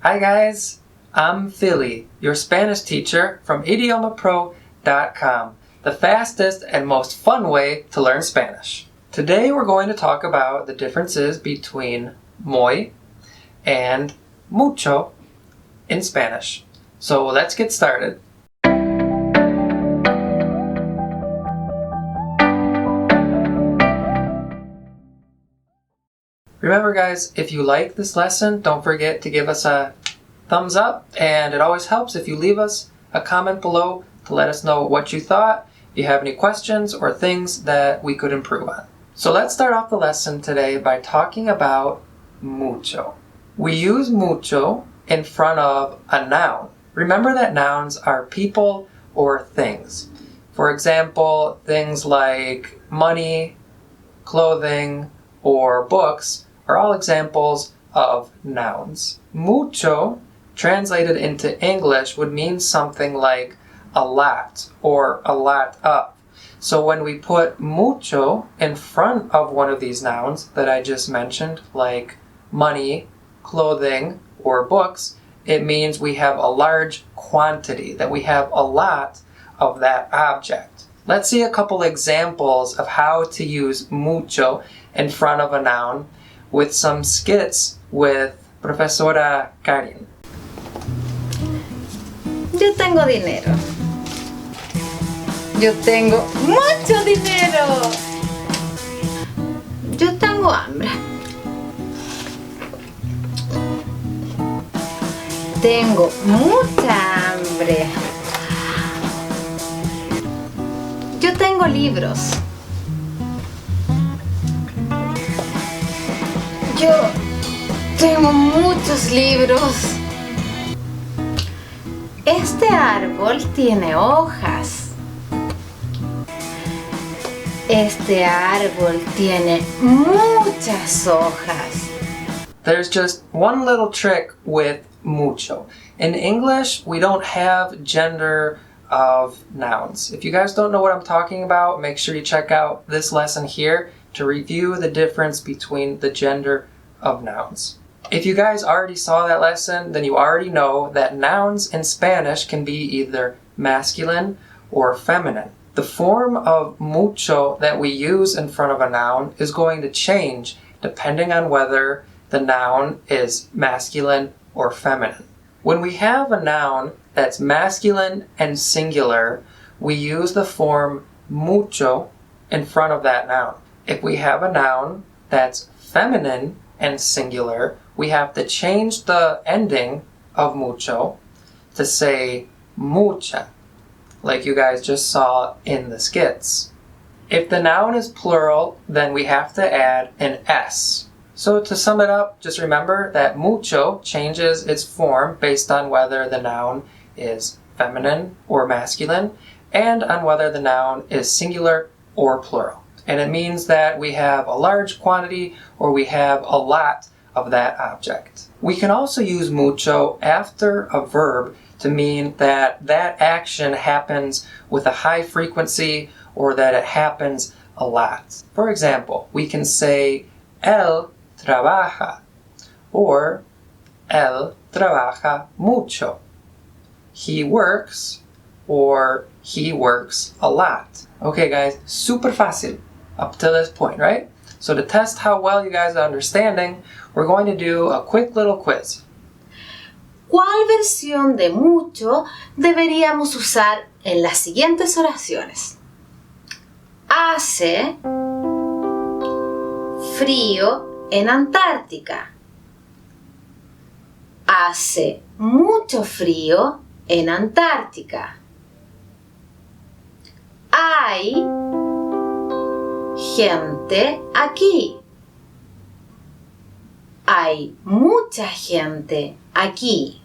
Hi guys, I'm Philly, your Spanish teacher from idiomapro.com, the fastest and most fun way to learn Spanish. Today we're going to talk about the differences between MUY and mucho in Spanish. So let's get started. Remember guys, if you like this lesson, don't forget to give us a thumbs up, and it always helps if you leave us a comment below to let us know what you thought, if you have any questions or things that we could improve on. So let's start off the lesson today by talking about mucho. We use mucho in front of a noun. Remember that nouns are people or things. For example, things like money, clothing, or books are all examples of nouns. Mucho, translated into English, would mean something like a lot or a lot of. So when we put mucho in front of one of these nouns that I just mentioned, like money, clothing, or books, it means we have a large quantity, that we have a lot of that object. Let's see a couple examples of how to use mucho in front of a noun with some skits with Profesora Karin. Yo tengo dinero. Yo tengo mucho dinero. Yo tengo hambre. Tengo mucha hambre. Yo tengo libros. Yo tengo muchos libros. Este árbol tiene hojas. Este árbol tiene muchas hojas. There's just one little trick with mucho. In English, we don't have gender of nouns. If you guys don't know what I'm talking about, make sure you check out this lesson here to review the difference between the gender of nouns. If you guys already saw that lesson, then you already know that nouns in Spanish can be either masculine or feminine. The form of mucho that we use in front of a noun is going to change depending on whether the noun is masculine or feminine. When we have a noun that's masculine and singular, we use the form mucho in front of that noun. If we have a noun that's feminine and singular, we have to change the ending of mucho to say mucha, like you guys just saw in the skits. If the noun is plural, then we have to add an S. So to sum it up, just remember that mucho changes its form based on whether the noun is feminine or masculine, and on whether the noun is singular or plural. And it means that we have a large quantity or we have a lot of that object. We can also use mucho after a verb to mean that that action happens with a high frequency or that it happens a lot. For example, we can say él trabaja or él trabaja mucho. He works or he works a lot. Okay guys, super fácil up to this point, right? So to test how well you guys are understanding, we're going to do a quick little quiz. ¿Cuál versión de mucho deberíamos usar en las siguientes oraciones? Hace frío en Antártica. Hace mucho frío en Antártica. Hay gente aquí. Hay mucha gente aquí.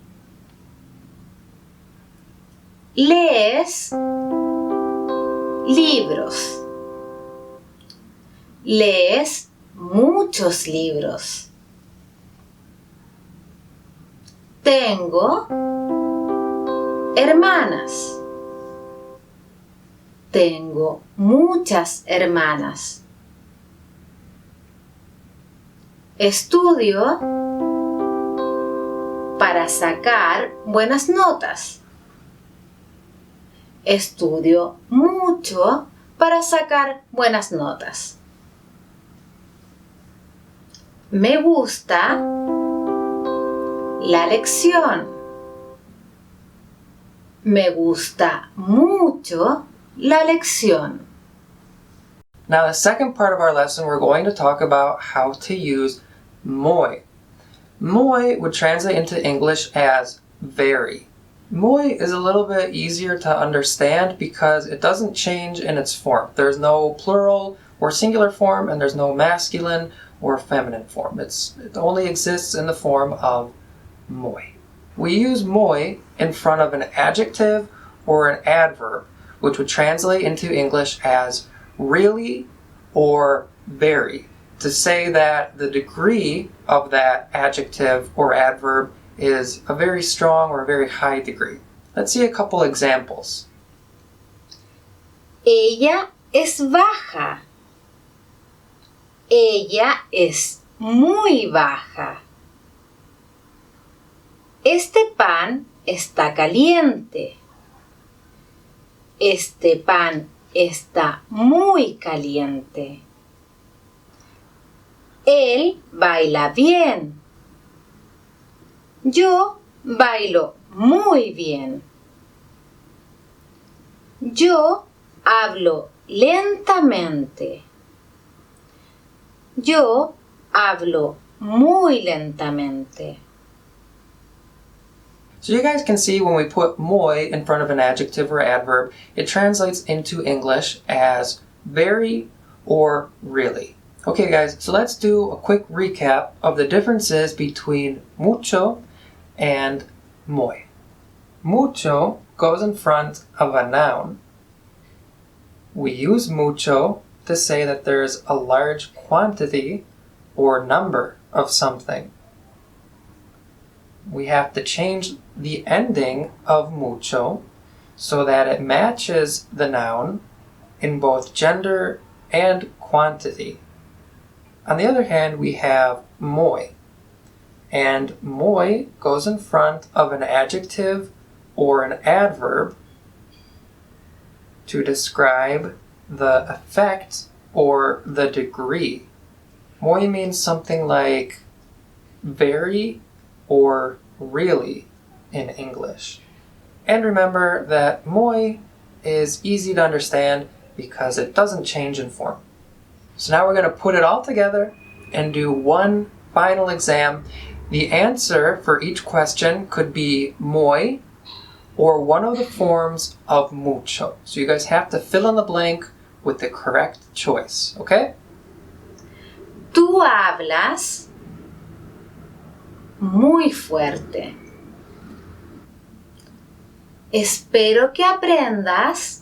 Lees libros. Lees muchos libros. Tengo hermanas. Tengo muchas hermanas. Estudio para sacar buenas notas. Estudio mucho para sacar buenas notas. Me gusta la lección. Me gusta mucho la lección. Now, the second part of our lesson, we're going to talk about how to use MUY. MUY would translate into English as very. MUY is a little bit easier to understand because it doesn't change in its form. There's no plural or singular form, and there's no masculine or feminine form. It only exists in the form of MUY. We use MUY in front of an adjective or an adverb, which would translate into English as really or very, to say that the degree of that adjective or adverb is a very strong or a very high degree. Let's see a couple examples. Ella es baja. Ella es muy baja. Este pan está caliente. Este pan está muy caliente. Él baila bien. Yo bailo muy bien. Yo hablo lentamente. Yo hablo muy lentamente. So you guys can see when we put MUY in front of an adjective or adverb, it translates into English as very or really. Okay guys, so let's do a quick recap of the differences between mucho and MUY. Mucho goes in front of a noun. We use mucho to say that there's a large quantity or number of something. We have to change the ending of mucho so that it matches the noun in both gender and quantity. On the other hand, we have MUY, and MUY goes in front of an adjective or an adverb to describe the effect or the degree. MUY means something like very or really in English. And remember that MUY is easy to understand because it doesn't change in form. So now we're going to put it all together and do one final exam. The answer for each question could be MUY or one of the forms of mucho. So you guys have to fill in the blank with the correct choice, okay? Tú hablas muy fuerte. Espero que aprendas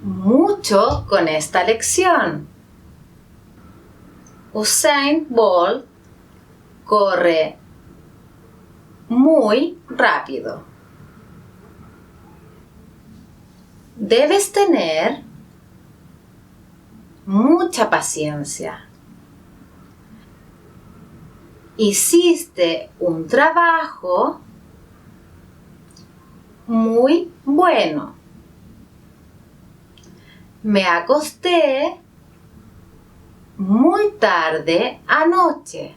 mucho con esta lección. Usain Bolt corre muy rápido. Debes tener mucha paciencia. Hiciste un trabajo muy bueno. Me acosté muy tarde anoche.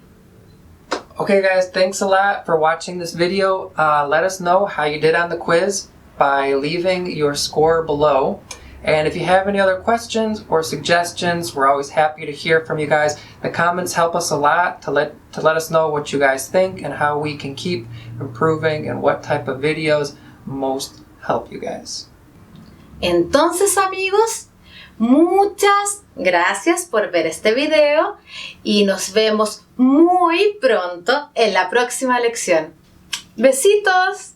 Okay guys, thanks a lot for watching this video. Let us know how you did on the quiz by leaving your score below. And if you have any other questions or suggestions, we're always happy to hear from you guys. The comments help us a lot to let us know what you guys think and how we can keep improving and what type of videos most help you guys. Entonces, amigos, muchas gracias por ver este video y nos vemos muy pronto en la próxima lección. ¡Besitos!